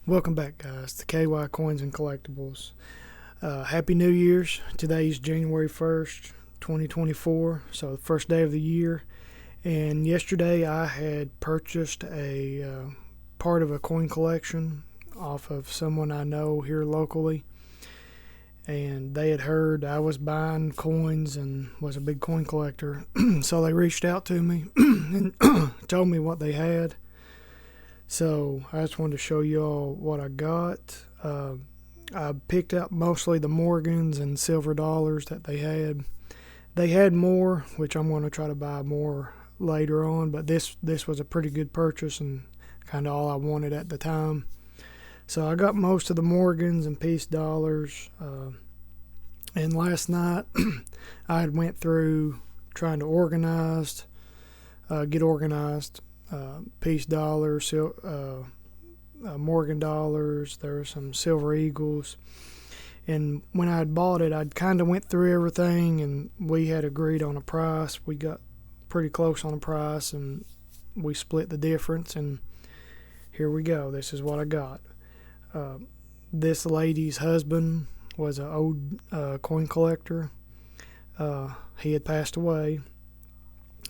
Welcome back, guys, to KY Coins and Collectibles. Happy New Year's. Today's January 1st, 2024, so the first day of the year. And yesterday I had purchased a part of a coin collection off of someone I know here locally. And they had heard I was buying coins and was a big coin collector. So they reached out to me and told me what they had. So I just wanted to show you all what I got. I picked out mostly the Morgans and silver dollars that they had. They had more, which I'm going to try to buy more later on, but this was a pretty good purchase and kind of all I wanted at the time. So I got most of the Morgans and peace dollars. And last night I had went through trying to get organized. Peace dollars, Morgan dollars, there were some silver eagles. And when I had bought it, I'd kind of went through everything and we had agreed on a price. We got pretty close on a price and we split the difference, and here we go. This is what I got. This lady's husband was an old coin collector. He had passed away.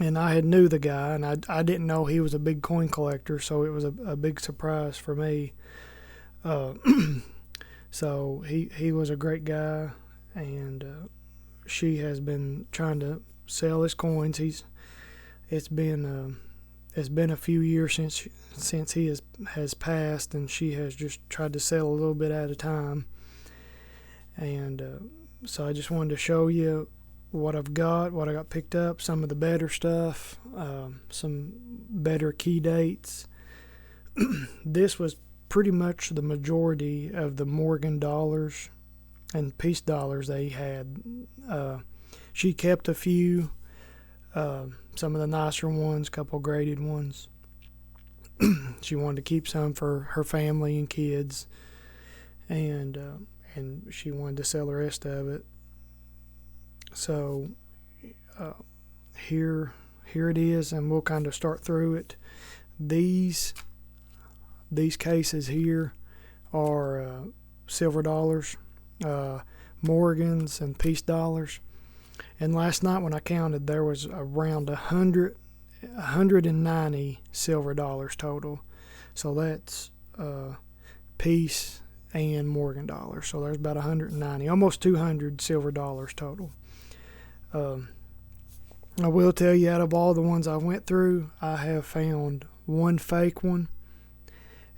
And I had knew the guy, and I didn't know he was a big coin collector, so it was a big surprise for me. So he was a great guy, and she has been trying to sell his coins. It's been a few years since he has passed, and she has just tried to sell a little bit at a time. And so I just wanted to show you what I've got, what I got picked up, some of the better stuff, some better key dates. This was pretty much the majority of the Morgan dollars and peace dollars they had. She kept a few, some of the nicer ones, couple graded ones. She wanted to keep some for her family and kids, and she wanted to sell the rest of it. So here it is, and we'll kind of start through it. These cases here are silver dollars, Morgans, and peace dollars. And last night when I counted, there was around 190 silver dollars total. So that's peace and Morgan dollars. So there's about 190, almost 200 silver dollars total. I will tell you, out of all the ones I went through, I have found one fake one,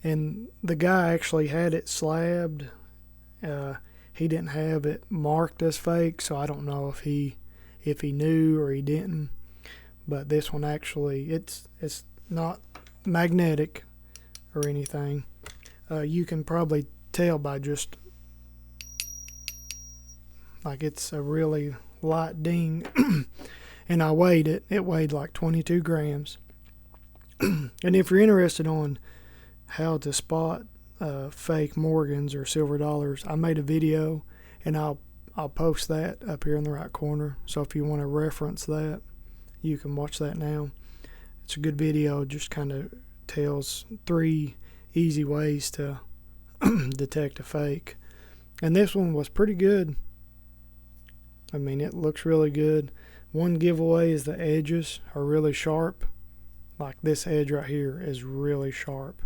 and the guy actually had it slabbed. He didn't have it marked as fake, so I don't know if he knew or he didn't. But this one actually, it's not magnetic or anything. You can probably tell by just like it's a really light ding. And I weighed it. It weighed like 22 grams. And if you're interested on how to spot fake Morgans or silver dollars, I made a video, and I'll post that up here in the right corner. So if you want to reference that, you can watch that now. It's a good video. It just kind of tells 3 easy ways to detect a fake. And this one was pretty good. I mean, it looks really good. One giveaway is the edges are really sharp. Like this edge right here is really sharp.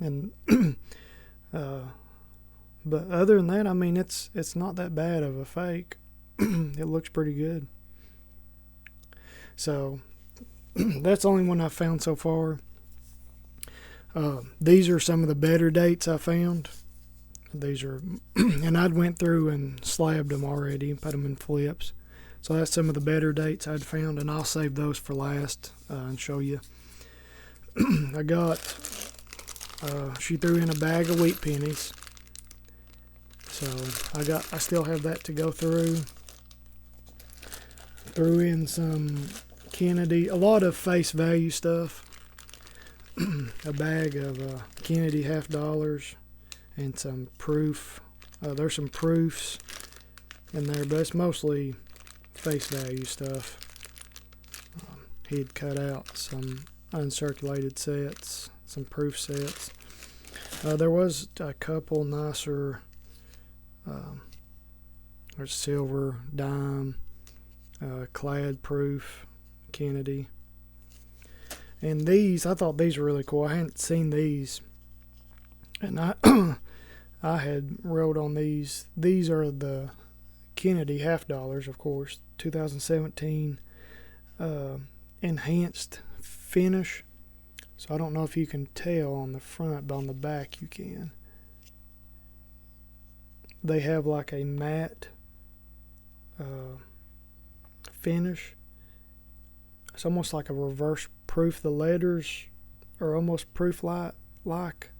And but other than that, I mean, it's not that bad of a fake. It looks pretty good. So that's the only one I've found so far. These are some of the better dates I found. These are, and I'd went through and slabbed them already and put them in flips. So that's some of the better dates I'd found, and I'll save those for last and show you. I got, she threw in a bag of wheat pennies. So I still have that to go through. Threw in some Kennedy, a lot of face value stuff. A bag of Kennedy half dollars. And some proof. There's some proofs in there, but it's mostly face value stuff. He'd cut out some uncirculated sets some proof sets. There was a couple nicer, there's silver, dime, clad proof, Kennedy. And these, I thought these were really cool. I hadn't seen these. And I had wrote on these. These are the Kennedy half dollars, of course, 2017 enhanced finish. So I don't know if you can tell on the front, but on the back you can. They have like a matte finish. It's almost like a reverse proof. The letters are almost proof like.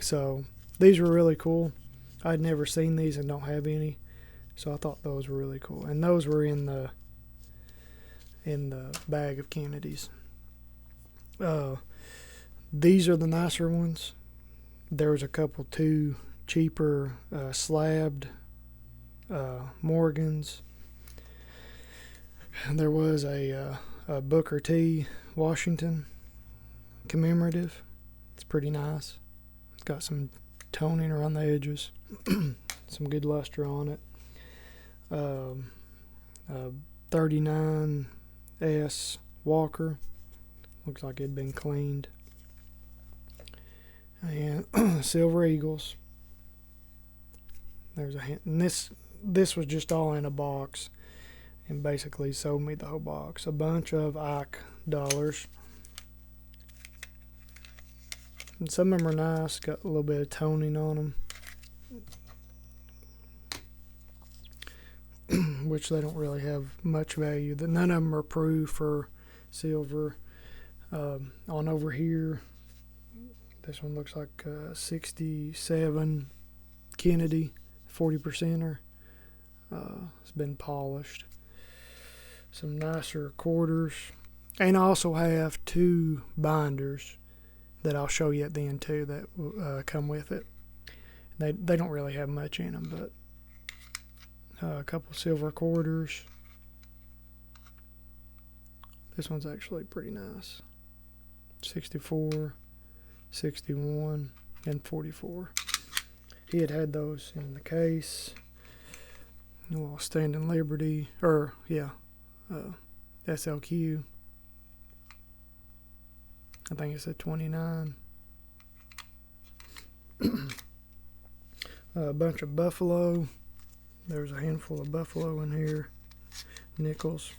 So these were really cool. I'd never seen these and don't have any, so I thought those were really cool. And those were in the bag of Kennedys. These are the nicer ones. There was a couple too cheaper slabbed Morgans. And there was a Booker T. Washington commemorative. It's pretty nice. It's got some toning around the edges, some good luster on it. 39S Walker, looks like it'd been cleaned. And Silver Eagles. There's a hint, and this was just all in a box, and basically sold me the whole box. A bunch of Ike dollars. And some of them are nice, got a little bit of toning on them, which they don't really have much value. None of them are proof or silver. On over here, this one looks like 67 Kennedy, 40%er. It's been polished. Some nicer quarters. And I also have two binders that I'll show you at the end too that come with it. They don't really have much in them, but a couple silver quarters. This one's actually pretty nice. 64, 61, and 44. He had those in the case. A little Standing Liberty, or yeah, SLQ. I think it's at 29. A bunch of Buffalo. There's a handful of Buffalo in here. Nickels.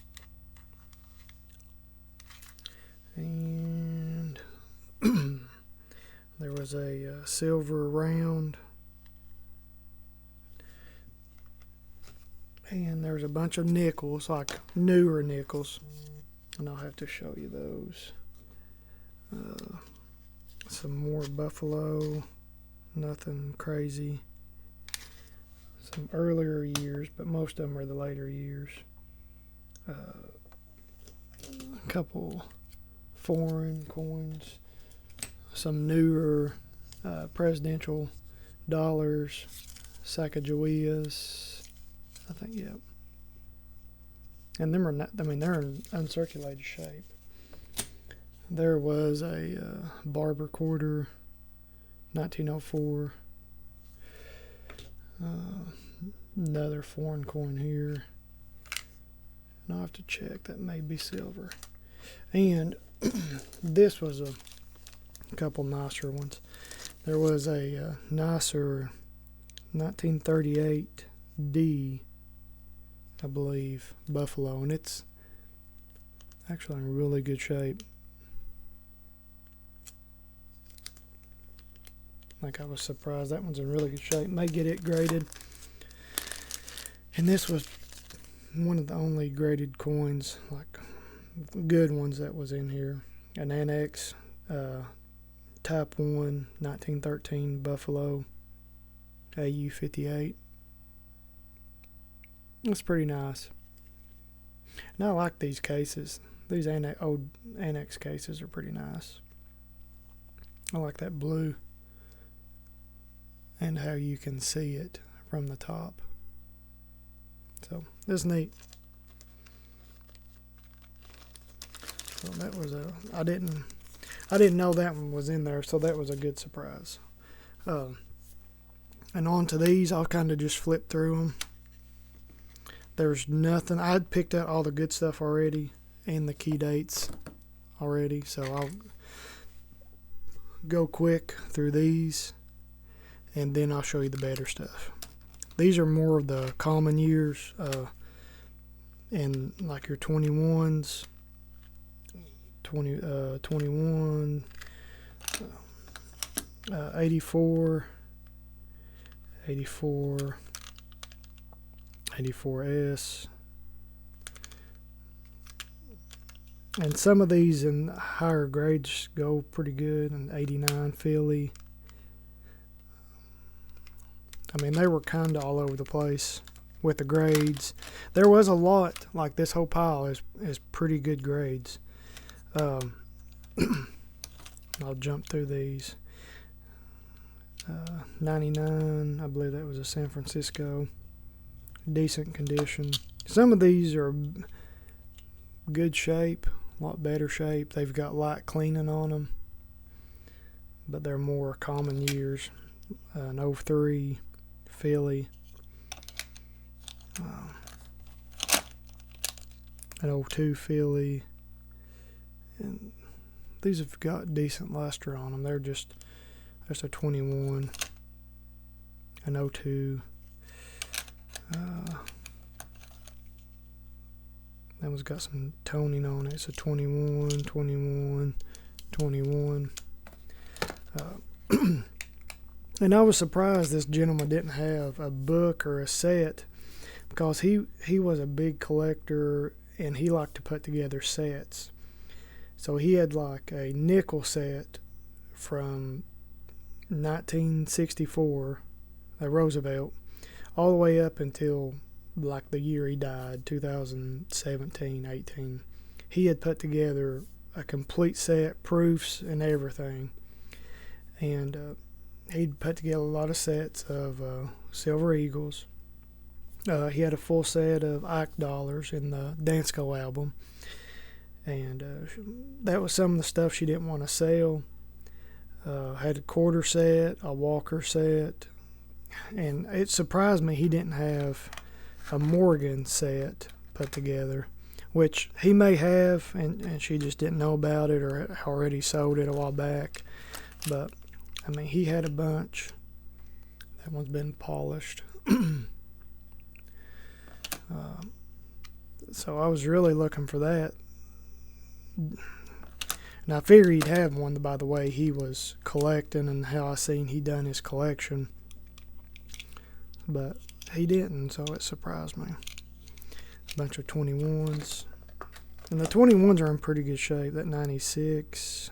And there was a silver round. And there's a bunch of nickels, like newer nickels. And I'll have to show you those. Some more Buffalo, nothing crazy. Some earlier years, but most of them are the later years. A couple foreign coins, some newer presidential dollars, Sacagaweas, I think, yeah. And them are not, I mean, they're in uncirculated shape. There was a Barber quarter, 1904. Another foreign coin here. And I'll have to check, that may be silver. And this was a couple nicer ones. There was a nicer 1938 D, I believe, Buffalo, and it's actually in really good shape. Like, I was surprised. That one's in really good shape. May get it graded. And this was one of the only graded coins, like good ones, that was in here. An Annex Type 1 1913 Buffalo AU 58. It's pretty nice. And I like these cases. These old Annex cases are pretty nice. I like that blue and how you can see it from the top. So it's neat. So that was I didn't know that one was in there, so that was a good surprise. And on to these, I'll kind of just flip through them. There's nothing. I'd picked out all the good stuff already and the key dates already, so I'll go quick through these, and then I'll show you the better stuff. These are more of the common years, and like your 21s, 21, 84, 84, 84S, and some of these in higher grades go pretty good. And 89 Philly. I mean, they were kind of all over the place with the grades. There was a lot, like this whole pile is pretty good grades. I'll jump through these. 99, I believe that was a San Francisco. Decent condition. Some of these are good shape, a lot better shape. They've got light cleaning on them, but they're more common years. An 03 Philly. An 02 Philly. And these have got decent luster on them. They're just a 21. An 02. That one's got some toning on it. It's a 21, 21, 21. And I was surprised this gentleman didn't have a book or a set, because he was a big collector and he liked to put together sets. So he had like a nickel set from 1964, the Roosevelt, all the way up until like the year he died, 2017, 18. He had put together a complete set, proofs and everything. And he'd put together a lot of sets of Silver Eagles. He had a full set of Ike dollars in the Dansko album. And that was some of the stuff she didn't want to sell. Had a quarter set, a Walker set. And it surprised me he didn't have a Morgan set put together, which he may have, and she just didn't know about it or already sold it a while back. But, I mean, he had a bunch. That one's been polished. So I was really looking for that. And I figured he'd have one by the way he was collecting and how I seen he done his collection. But he didn't, so it surprised me. A bunch of 21s. And the 21s are in pretty good shape. That 96,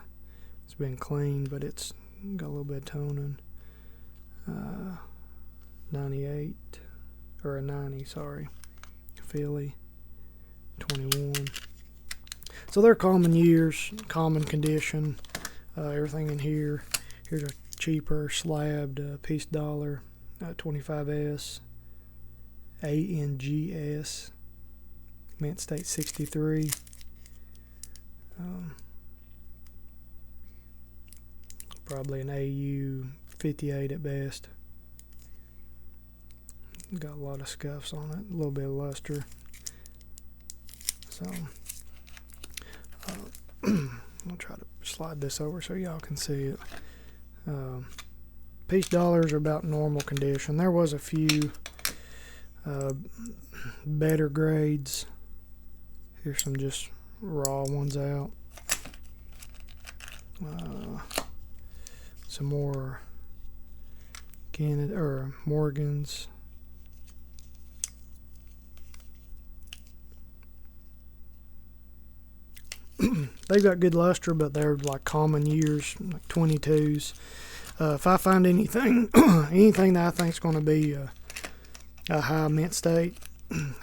it's been cleaned, but it's got a little bit of toning. 98, or a 90, sorry. Philly, 21. So they're common years, common condition. Everything in here. Here's a cheaper slabbed piece dollar, 25S, ANGS, Mint State 63. Probably an AU 58 at best. Got a lot of scuffs on it, a little bit of luster. So I'll try to slide this over so y'all can see it. Piece dollars are about normal condition. There was a few better grades. Here's some just raw ones out. Some more Canada or Morgans. They've got good luster, but they're like common years, like 22s. If I find anything anything that I think is going to be a high mint state,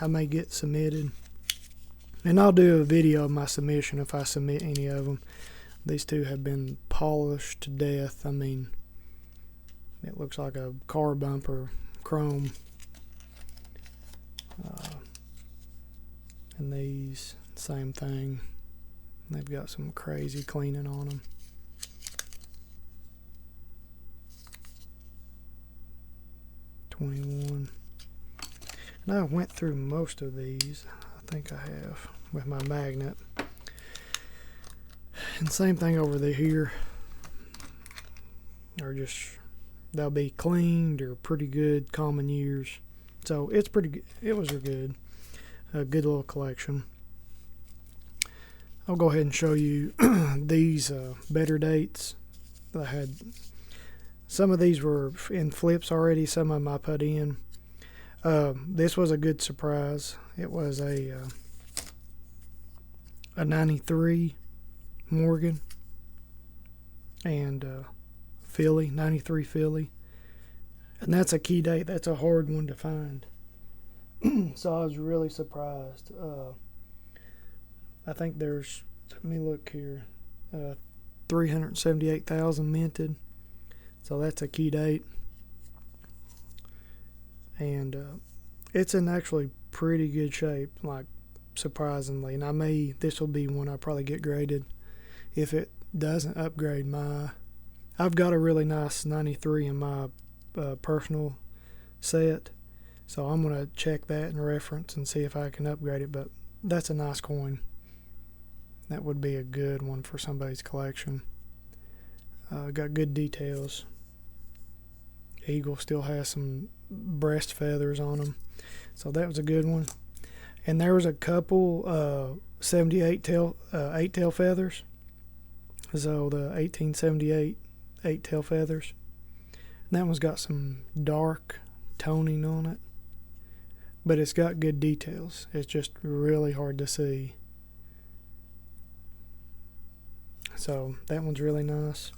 I may get submitted. And I'll do a video of my submission if I submit any of them. These two have been polished to death. I mean, it looks like a car bumper, chrome. And these, same thing. They've got some crazy cleaning on them. '21. And I went through most of these. I think I have with my magnet. And same thing over here. Or just they'll be cleaned or pretty good common years. So it's pretty good. It was a good little collection. I'll go ahead and show you these better dates that I had. Some of these were in flips already. Some of them I put in. This was a good surprise. It was a 93 Morgan and Philly, 93 Philly. And that's a key date. That's a hard one to find. So I was really surprised. I think there's, let me look here, 378,000 minted. So that's a key date. And it's in actually pretty good shape, like surprisingly. And this will be one I probably get graded if it doesn't upgrade my, I've got a really nice 93 in my personal set. So I'm going to check that in reference and see if I can upgrade it. But that's a nice coin. That would be a good one for somebody's collection. Got good details. Eagle still has some breast feathers on them. So that was a good one. And there was a couple 78 eight-tail feathers. So the 1878 eight-tail feathers. And that one's got some dark toning on it. But it's got good details. It's just really hard to see. So that one's really nice.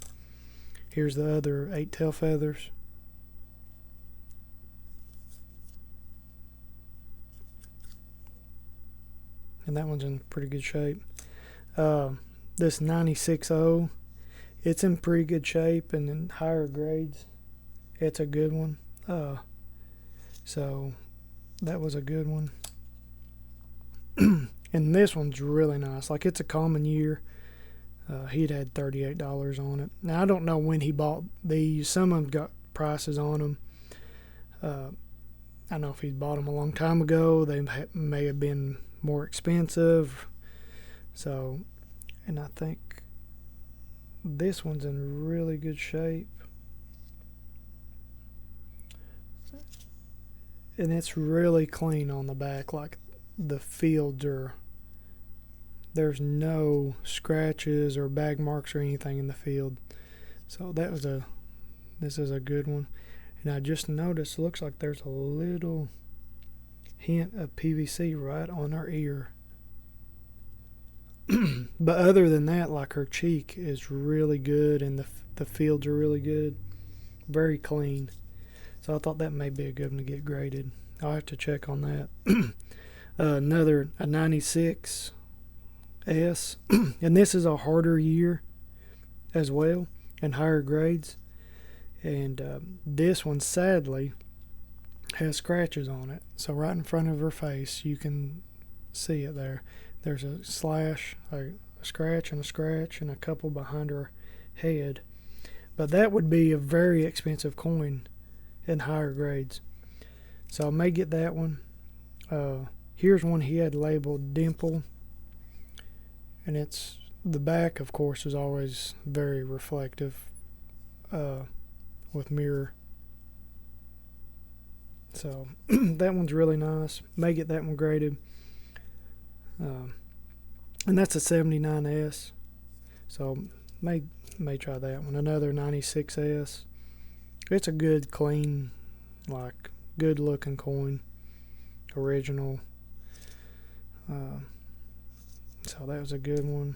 Here's the other eight-tail feathers. And that one's in pretty good shape. This 96.0, it's in pretty good shape, and in higher grades, it's a good one. So that was a good one. And this one's really nice. Like, it's a common year. He'd had $38 on it. Now, I don't know when he bought these. Some of them got prices on them. I know if he bought them a long time ago, they may have been more expensive. So, and I think this one's in really good shape. And it's really clean on the back. Like, the fields are, there's no scratches or bag marks or anything in the field. So this is a good one. And I just noticed, looks like there's a little hint of PVC right on her ear. But other than that, like, her cheek is really good, and the fields are really good. Very clean. So I thought that may be a good one to get graded. I'll have to check on that. Another, a 96 S. And this is a harder year as well, and higher grades. And this one, sadly, has scratches on it. So right in front of her face, you can see it there. There's a slash, a scratch, and a couple behind her head. But that would be a very expensive coin in higher grades. So I may get that one. Here's one he had labeled Dimple. And it's, the back, of course, is always very reflective with mirror. So that one's really nice. May get that one graded. And that's a 79S. So may try that one. Another 96S. It's a good, clean, like, good looking coin. Original. So that was a good one.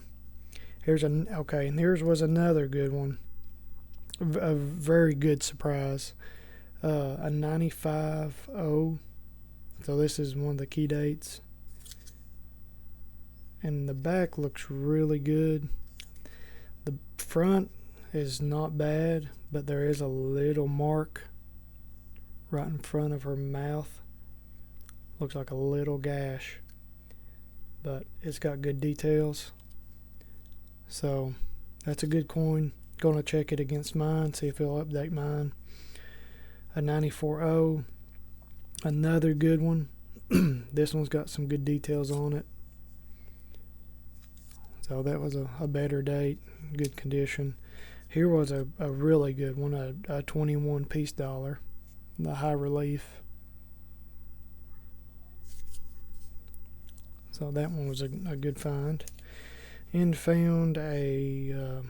Okay, and here's was another good one. A very good surprise. A 95.0. So this is one of the key dates. And the back looks really good. The front is not bad, but there is a little mark right in front of her mouth. Looks like a little gash, but it's got good details. So that's a good coin. Gonna check it against mine, see if it'll update mine. A 94O, another good one. This one's got some good details on it. So that was a better date, good condition. Here was a really good one, a 21 piece dollar, the high relief. So that one was a good find. And found a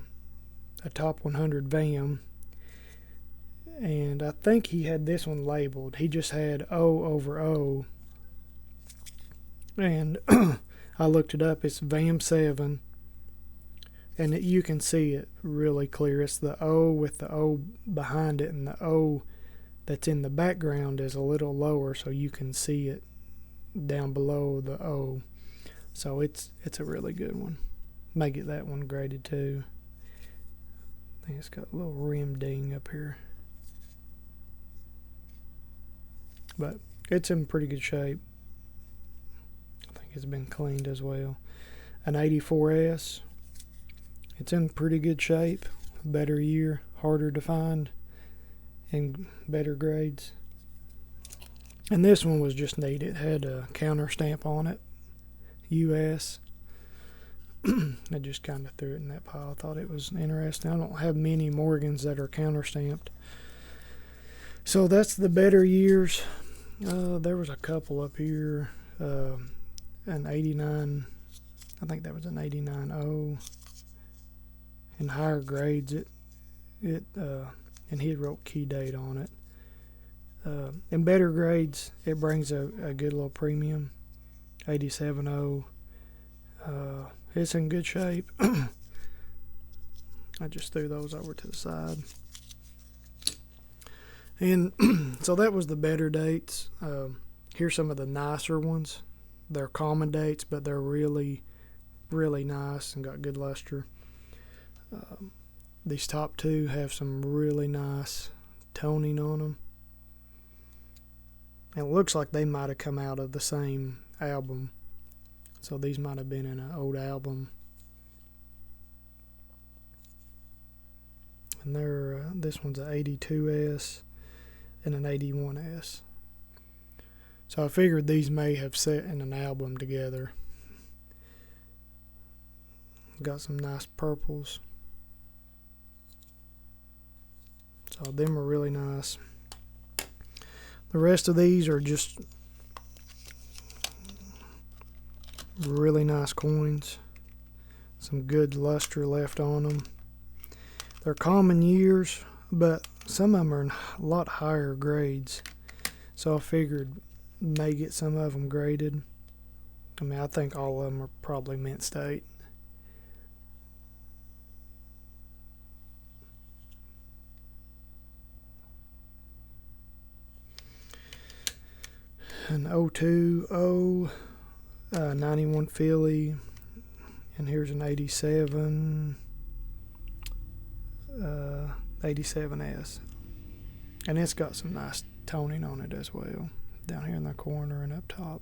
top 100 VAM, and I think he had this one labeled. He just had O over O, and I looked it up. It's VAM 7, and you can see it really clear. It's the O with the O behind it, and the O that's in the background is a little lower, so you can see it down below the O. So it's a really good one. May get that one graded too. I think it's got a little rim ding up here, but it's in pretty good shape. I think it's been cleaned as well. An 84S, it's in pretty good shape. Better year, harder to find, and better grades. And this one was just neat. It had a counter stamp on it, US. I just kind of threw it in that pile. I thought it was interesting. I don't have many Morgans that are counter stamped. So that's the better years. There was a couple up here. An 89, I think that was an 89O. In higher grades, and he wrote key date on it. In better grades, it brings a good little premium. 87O. It's in good shape. I just threw those over to the side. And so that was the better dates. Here's some of the nicer ones. They're common dates, but they're really, really nice and got good luster. These top two have some really nice toning on them. And it looks like they might have come out of the same album. So these might have been in an old album. And this one's an 82S and an 81S. So I figured these may have set in an album together. Got some nice purples. So them are really nice. The rest of these are just really nice coins. Some good luster left on them. They're common years, but some of them are in a lot higher grades. So I figured may get some of them graded. I mean, I think all of them are probably mint state. An 02O, 91 Philly, and here's an 87, 87S, and it's got some nice toning on it as well, down here in the corner and up top.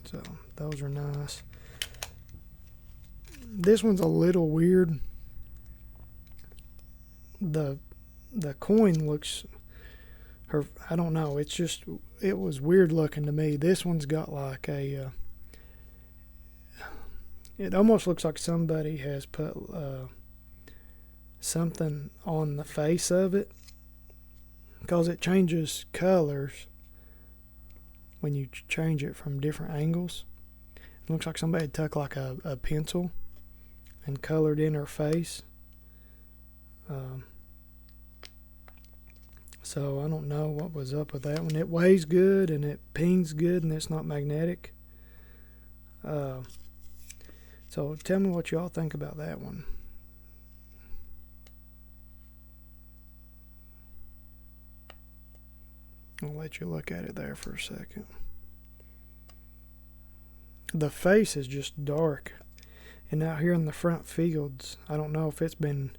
So those are nice. This one's a little weird. The coin looks, I don't know, it was weird looking to me. This one's got like it almost looks like somebody has put something on the face of it, because it changes colors when you change it from different angles. It looks like somebody took like a pencil and colored in her face. So I don't know what was up with that one. It weighs good and it pings good and it's not magnetic. So tell me what y'all think about that one. I'll let you look at it there for a second. The face is just dark. And out here in the front fields, I don't know if it's been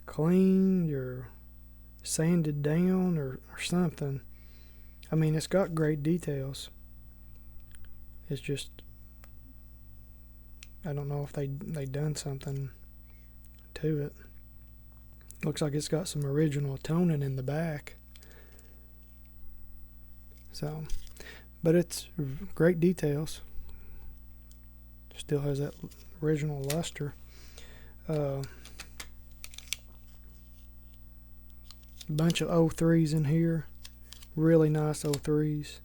cleaned or sanded down or something. I mean, it's got great details. It's just, I don't know if they done something to it. Looks like it's got some original toning in the back. So, but it's great details. Still has that original luster. Bunch of 03s in here. Really nice 03s.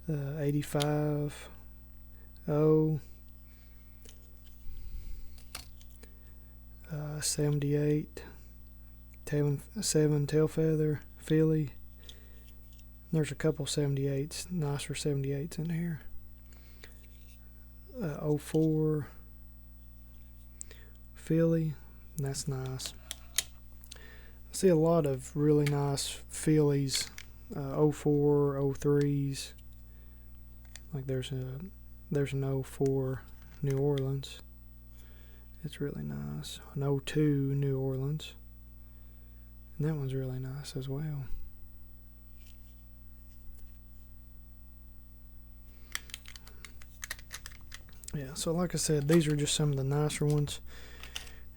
85, 78, 7 tail feather, Philly. There's a couple 78s, nicer 78s in here. 04 Philly, and that's nice. I see a lot of really nice Phillies, 04, 03s. Like there's an 04 New Orleans. It's really nice. An 02 New Orleans. And that one's really nice as well. Yeah, so like I said, these are just some of the nicer ones.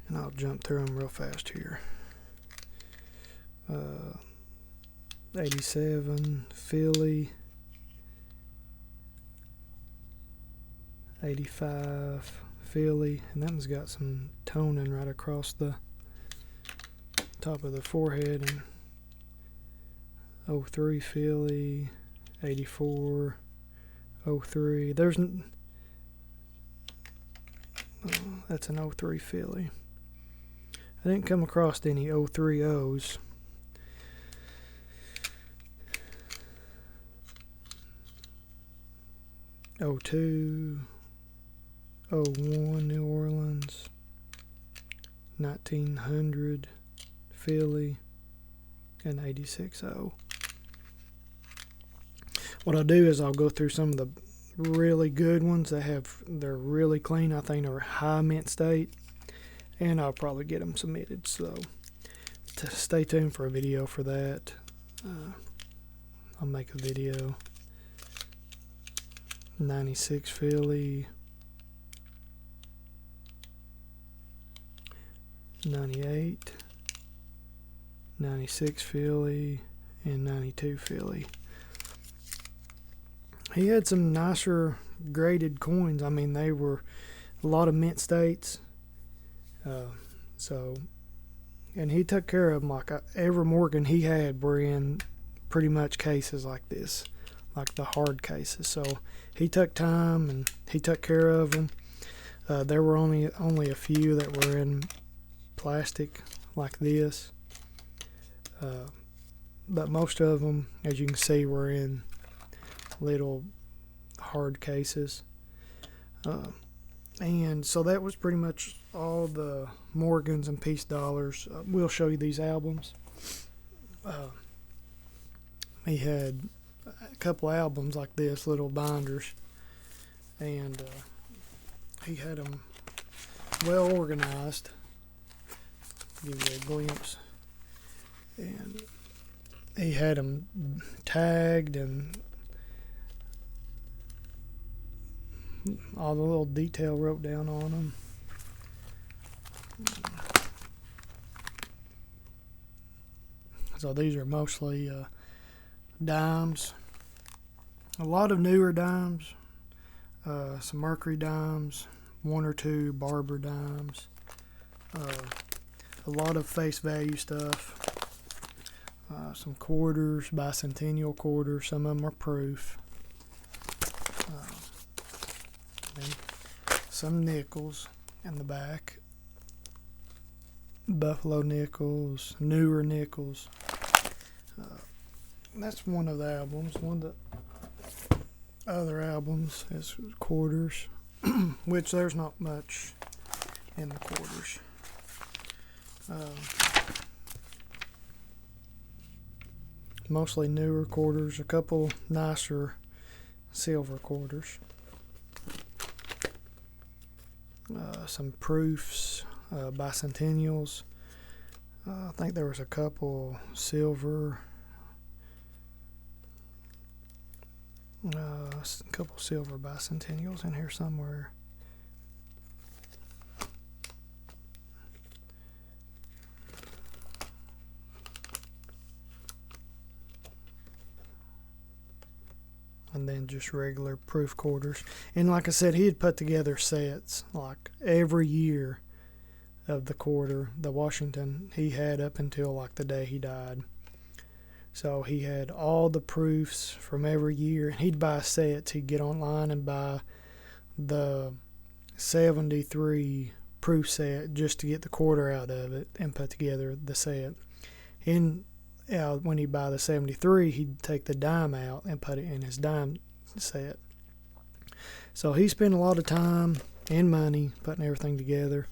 And I'll jump through them real fast here. 87 Philly. 85 Philly, and that one's got some toning right across the top of the forehead. And 03 Philly, 84, 03. That's an 03 Philly. I didn't come across any 03 O's. '02, 01 New Orleans, 1900 Philly, and 86 O. What I'll do is I'll go through some of the really good ones that they're really clean. I think they're high mint state, and I'll probably get them submitted. So stay tuned for a video for that. I'll make a video. 96 Philly, 98, 96 Philly, and 92 Philly. He had some nicer graded coins. I mean, they were a lot of mint states. And he took care of them. Like every Morgan he had were in pretty much cases like this, like the hard cases. So he took time and he took care of them. There were only a few that were in plastic like this, but most of them, as you can see, were in little hard cases. And so that was pretty much all the Morgans and Peace Dollars. We'll show you these albums. He had a couple albums like this, little binders, and he had them well organized. Give you a glimpse. And he had them tagged and all the little detail wrote down on them. So these are mostly dimes. A lot of newer dimes. Some Mercury dimes. 1 or 2 Barber dimes. A lot of face value stuff. Some quarters, bicentennial quarters. Some of them are proof. And some nickels in the back. Buffalo nickels, newer nickels. That's one of the albums. One of the other albums is quarters, which there's not much in the quarters. Mostly newer quarters, a couple nicer silver quarters. Some proofs, bicentennials. I think there was a couple silver, a couple silver bicentennials in here somewhere. and then just regular proof quarters. And like I said, he had put together sets like every year of the quarter. The Washington he had up until like the day he died. So he had all the proofs from every year. He'd buy sets. He'd get online and buy the 73 proof set just to get the quarter out of it and put together the set. And when he'd buy the 73, he'd take the dime out and put it in his dime set. So he spent a lot of time and money putting everything together.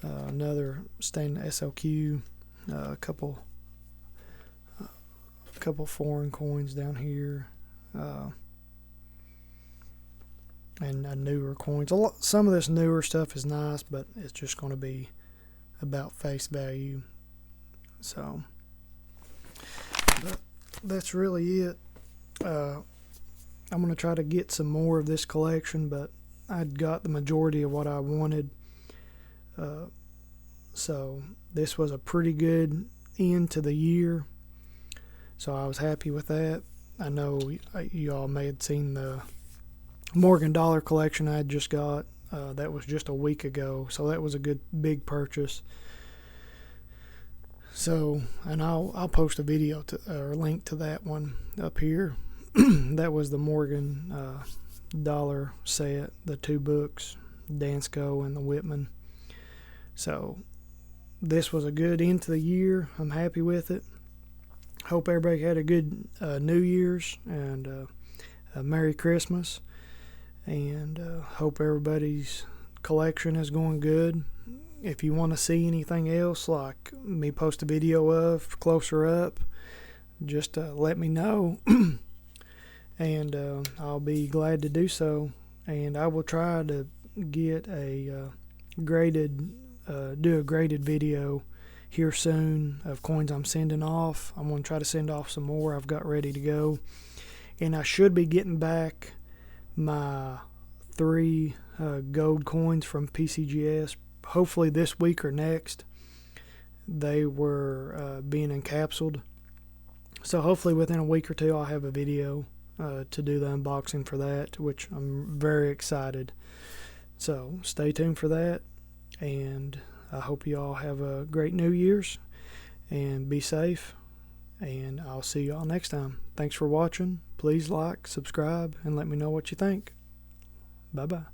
Another stainless SLQ, a couple foreign coins down here, and newer coins. Some of this newer stuff is nice, but it's just going to be about face value. So that's really it. I'm going to try to get some more of this collection, but I'd got the majority of what I wanted. So this was a pretty good end to the year. So I was happy with that. I know you all may have seen the Morgan Dollar collection I had just got. That was just a week ago. So that was a good big purchase. So, and I'll post a video or link to that one up here. That was the Morgan Dollar set, the 2 books, Dansko and the Whitman. So this was a good end to the year. I'm happy with it. Hope everybody had a good New Year's and a Merry Christmas. And hope everybody's collection is going good. If you want to see anything else, like me post a video of closer up, just let me know. And I'll be glad to do so. And I will try to get a do a graded video here soon of coins I'm sending off. I'm going to try to send off some more I've got ready to go. And I should be getting back my 3 gold coins from PCGS hopefully this week or next. They were being encapsulated. So hopefully within a week or two I'll have a video to do the unboxing for that, which I'm very excited. So stay tuned for that. And I hope you all have a great New Year's and be safe. And I'll see you all next time. Thanks for watching. Please like, subscribe, and let me know what you think. Bye-bye.